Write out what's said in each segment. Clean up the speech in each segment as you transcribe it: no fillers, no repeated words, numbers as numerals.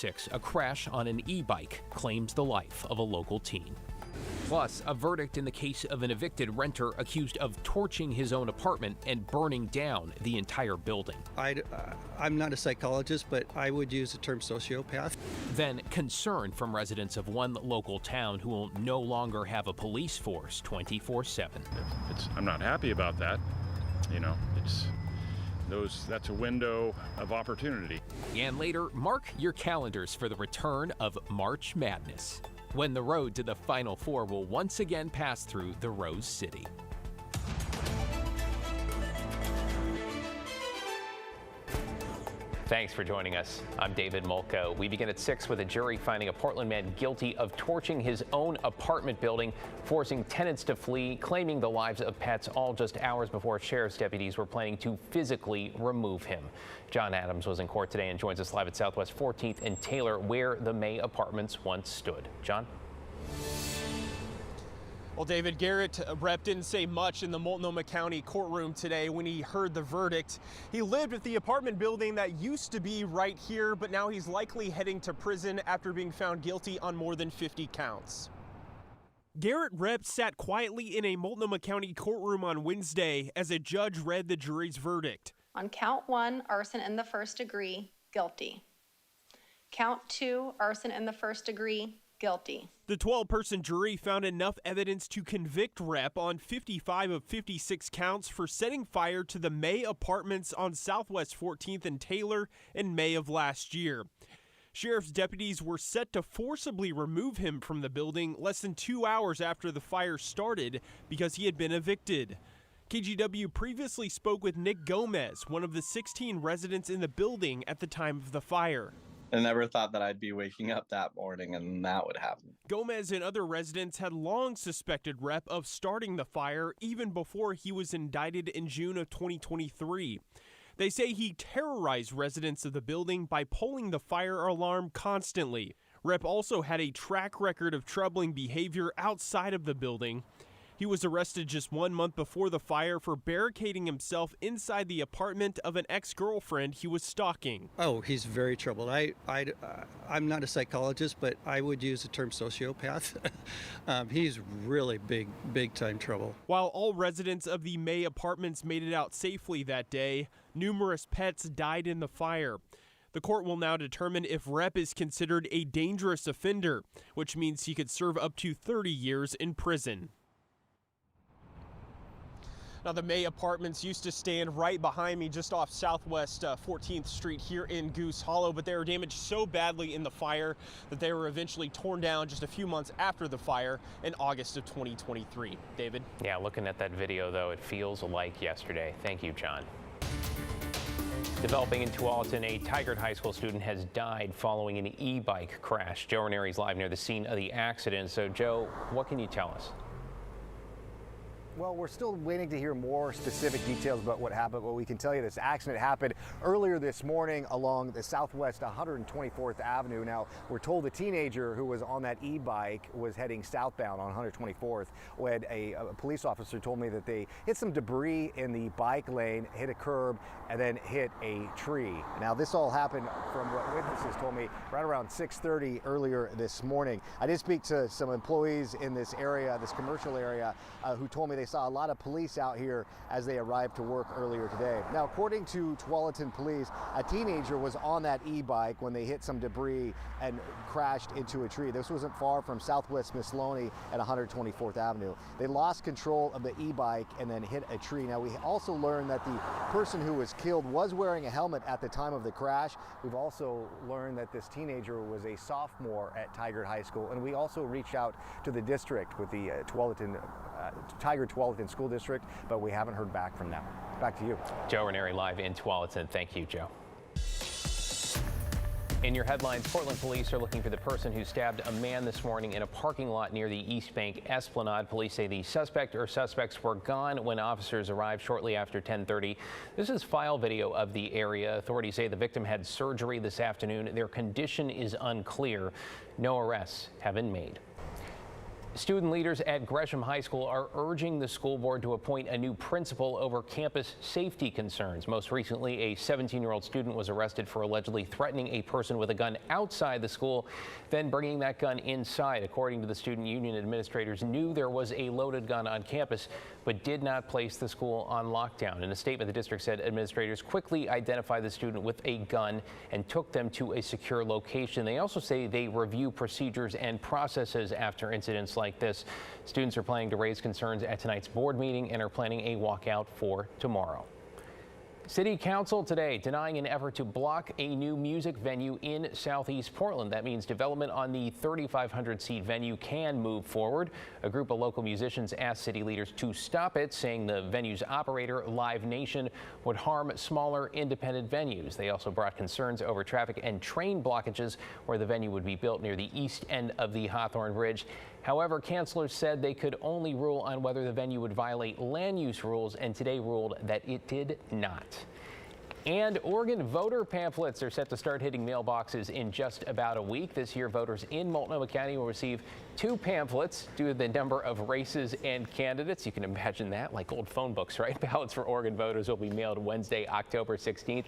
6, a crash on an e-bike claims the life of a local teen. Plus, a verdict in the case of an evicted renter accused of torching his own apartment and burning down the entire building. I'm not a psychologist, but I would use the term sociopath. Then concern from residents of one local town who will no longer have a police force 24/7. I'm not happy about that. That's a window of opportunity. And later, mark your calendars for the return of March Madness, when the road to the Final Four will once again pass through the Rose City. Thanks for joining us. I'm David Molko. We begin at 6 with a jury finding a Portland man guilty of torching his own apartment building, forcing tenants to flee, claiming the lives of pets, all just hours before sheriff's deputies were planning to physically remove him. John Adams was in court today and joins us live at Southwest 14th and Taylor, where the May Apartments once stood. John? Well, David, Garrett Rep didn't say much in the Multnomah County courtroom today when he heard the verdict. He lived at the apartment building that used to be right here, but now he's likely heading to prison after being found guilty on more than 50 counts. Garrett Rep sat quietly in a Multnomah County courtroom on Wednesday as a judge read the jury's verdict. On count 1, arson in the first degree, guilty. Count 2, arson in the first degree, guilty. The 12-person jury found enough evidence to convict Rep on 55 of 56 counts for setting fire to the May Apartments on Southwest 14th and Taylor in May of last year. Sheriff's deputies were set to forcibly remove him from the building less than 2 hours after the fire started because he had been evicted. KGW previously spoke with Nick Gomez, one of the 16 residents in the building at the time of the fire. I never thought that I'd be waking up that morning and that would happen. Gomez and other residents had long suspected Rep of starting the fire even before he was indicted in June of 2023. They say he terrorized residents of the building by pulling the fire alarm constantly. Rep also had a track record of troubling behavior outside of the building. He was arrested just 1 month before the fire for barricading himself inside the apartment of an ex-girlfriend he was stalking. Oh, he's very troubled. I'm not a psychologist, but I would use the term sociopath. He's really big time trouble. While all residents of the May Apartments made it out safely that day, numerous pets died in the fire. The court will now determine if Rep is considered a dangerous offender, which means he could serve up to 30 years in prison. Now, the May Apartments used to stand right behind me just off Southwest 14th Street here in Goose Hollow, but they were damaged so badly in the fire that they were eventually torn down just a few months after the fire in August of 2023. David? Yeah, looking at that video, though, it feels like yesterday. Thank you, John. Developing in Tualatin, a Tigard High School student has died following an e-bike crash. Joe Ranieri is live near the scene of the accident. So, Joe, what can you tell us? Well, we're still waiting to hear more specific details about what happened, but we can tell you this accident happened earlier this morning along the Southwest 124th Avenue. Now, we're told the teenager who was on that e-bike was heading southbound on 124th when a police officer told me that they hit some debris in the bike lane, hit a curb, and then hit a tree. Now, this all happened, from what witnesses told me, right around 6:30 earlier this morning. I did speak to some employees in this area, this commercial area, who told me they saw a lot of police out here as they arrived to work earlier today. Now, according to Tualatin police, a teenager was on that e-bike when they hit some debris and crashed into a tree. This wasn't far from Southwest Miss Loney at 124th Avenue. They lost control of the e-bike and then hit a tree. Now, we also learned that the person who was killed was wearing a helmet at the time of the crash. We've also learned that this teenager was a sophomore at Tigard High School, and we also reached out to the district with the Tigard Tualatin School District, but we haven't heard back from them. Back to you. Joe Ranieri live in Tualatin. Thank you, Joe. In your headlines, Portland police are looking for the person who stabbed a man this morning in a parking lot near the East Bank Esplanade. Police say the suspect or suspects were gone when officers arrived shortly after 10:30. This is file video of the area. Authorities say the victim had surgery this afternoon. Their condition is unclear. No arrests have been made. Student leaders at Gresham High School are urging the school board to appoint a new principal over campus safety concerns. Most recently, a 17-year-old student was arrested for allegedly threatening a person with a gun outside the school, then bringing that gun inside. According to the student union, administrators knew there was a loaded gun on campus, but did not place the school on lockdown. In a statement, the district said administrators quickly identified the student with a gun and took them to a secure location. They also say they review procedures and processes after incidents like this. Students are planning to raise concerns at tonight's board meeting and are planning a walkout for tomorrow. City Council today denying an effort to block a new music venue in Southeast Portland. That means development on the 3,500-seat venue can move forward. A group of local musicians asked city leaders to stop it, saying the venue's operator, Live Nation, would harm smaller independent venues. They also brought concerns over traffic and train blockages where the venue would be built near the east end of the Hawthorne Bridge. However, councilors said they could only rule on whether the venue would violate land use rules, and today ruled that it did not. And Oregon voter pamphlets are set to start hitting mailboxes in just about a week. This year, voters in Multnomah County will receive 2 pamphlets due to the number of races and candidates. You can imagine that, like old phone books, right? Ballots for Oregon voters will be mailed Wednesday, October 16th.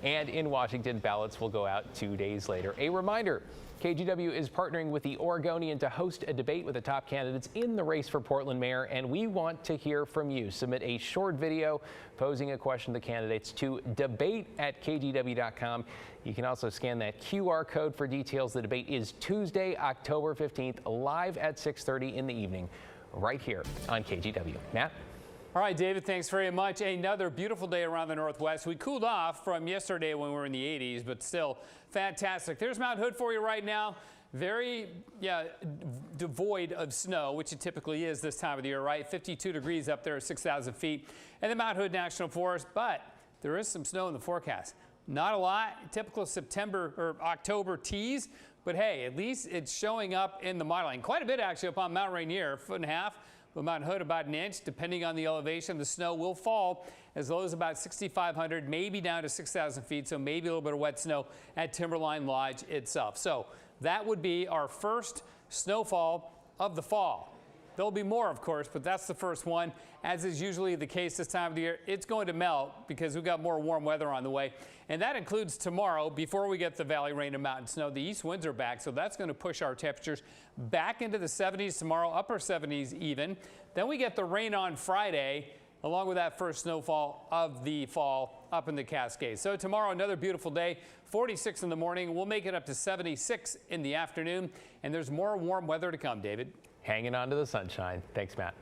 And in Washington, ballots will go out 2 days later. A reminder, KGW is partnering with the Oregonian to host a debate with the top candidates in the race for Portland mayor, and we want to hear from you. Submit a short video posing a question to the candidates to debate@kgw.com. You can also scan that QR code for details. The debate is Tuesday, October 15th, live at 6:30 in the evening, right here on KGW. Matt? All right, David, thanks very much. Another beautiful day around the Northwest. We cooled off from yesterday when we were in the 80s, but still fantastic. There's Mount Hood for you right now. Very, devoid of snow, which it typically is this time of the year, right? 52 degrees up there at 6,000 feet. And the Mount Hood National Forest, but there is some snow in the forecast. Not a lot, typical September or October tease, but hey, at least it's showing up in the modeling. Quite a bit actually up on Mount Rainier, 1.5 feet. But Mount Hood about 1 inch. Depending on the elevation, the snow will fall as low as about 6,500, maybe down to 6,000 feet. So maybe a little bit of wet snow at Timberline Lodge itself. So that would be our first snowfall of the fall. There'll be more, of course, but that's the first one. As is usually the case this time of the year, it's going to melt because we've got more warm weather on the way. And that includes tomorrow before we get the valley rain and mountain snow. The east winds are back, so that's going to push our temperatures back into the 70s tomorrow, upper 70s even. Then we get the rain on Friday, along with that first snowfall of the fall up in the Cascades. So tomorrow, another beautiful day, 46 in the morning. We'll make it up to 76 in the afternoon, and there's more warm weather to come, David. Hanging on to the sunshine. Thanks, Matt.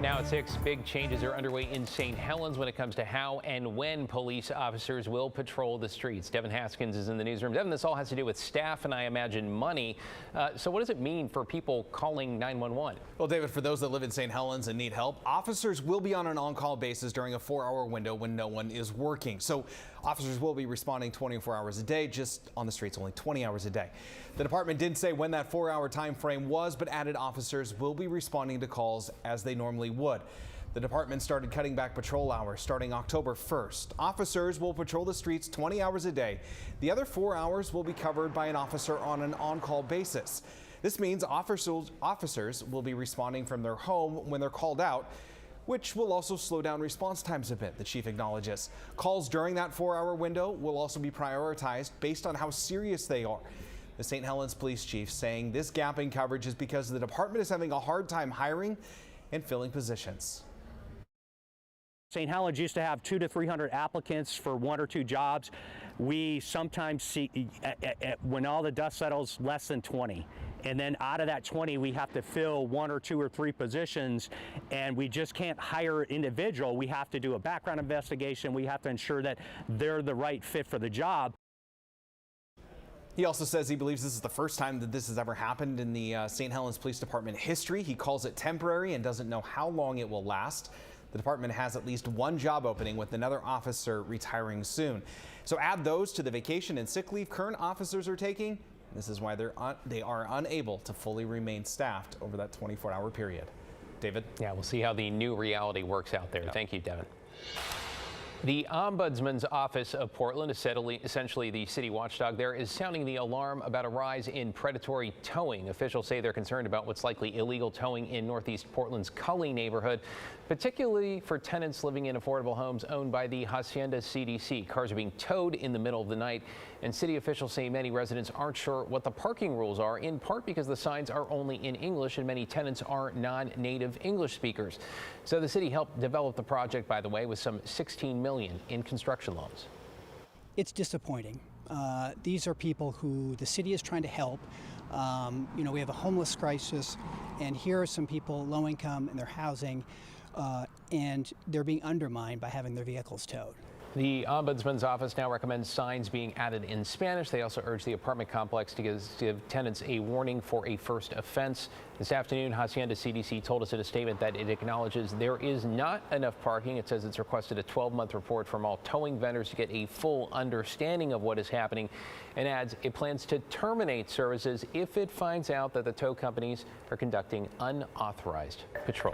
Now at 6, big changes are underway in St. Helens when it comes to how and when police officers will patrol the streets. Devin Haskins is in the newsroom. Devin, this all has to do with staff and I imagine money. So what does it mean for people calling 911? Well, David, for those that live in St. Helens and need help, officers will be on an on-call basis during a 4-hour window when no one is working. So officers will be responding 24 hours a day, just on the streets only 20 hours a day. The department didn't say when that 4-hour time frame was, but added officers will be responding to calls as they normally would. The department started cutting back patrol hours starting October 1st. Officers will patrol the streets 20 hours a day. The other 4 hours will be covered by an officer on an on-call basis. This means officers will be responding from their home when they're called out, which will also slow down response times a bit, the chief acknowledges. Calls during that 4-hour window will also be prioritized based on how serious they are. The St. Helens police chief saying this gap in coverage is because the department is having a hard time hiring and filling positions. St. Helens used to have 200 to 300 applicants for 1 or 2 jobs. We sometimes see, when all the dust settles, less than 20. And then out of that 20, we have to fill 1 or 2 or 3 positions, and we just can't hire an individual. We have to do a background investigation. We have to ensure that they're the right fit for the job. He also says he believes this is the first time that this has ever happened in the St. Helens Police Department history. He calls it temporary and doesn't know how long it will last. The department has at least 1 job opening with another officer retiring soon. So add those to the vacation and sick leave current officers are taking. This is why they are unable to fully remain staffed over that 24-hour period. David? Yeah, we'll see how the new reality works out there. Yeah. Thank you, Devin. The Ombudsman's Office of Portland, essentially the city watchdog there, is sounding the alarm about a rise in predatory towing. Officials say they're concerned about what's likely illegal towing in Northeast Portland's Cully neighborhood, particularly for tenants living in affordable homes owned by the Hacienda CDC. Cars are being towed in the middle of the night, and city officials say many residents aren't sure what the parking rules are, in part because the signs are only in English and many tenants are non-native English speakers. So the city helped develop the project, by the way, with some $16 million in construction loans. It's disappointing. These are people who the city is trying to help. We have a homeless crisis, and here are some people low income in their housing, and they're being undermined by having their vehicles towed. The Ombudsman's office now recommends signs being added in Spanish. They also urge the apartment complex to give tenants a warning for a first offense. This afternoon, Hacienda CDC told us in a statement that it acknowledges there is not enough parking. It says it's requested a 12-month report from all towing vendors to get a full understanding of what is happening, and adds it plans to terminate services if it finds out that the tow companies are conducting unauthorized patrol.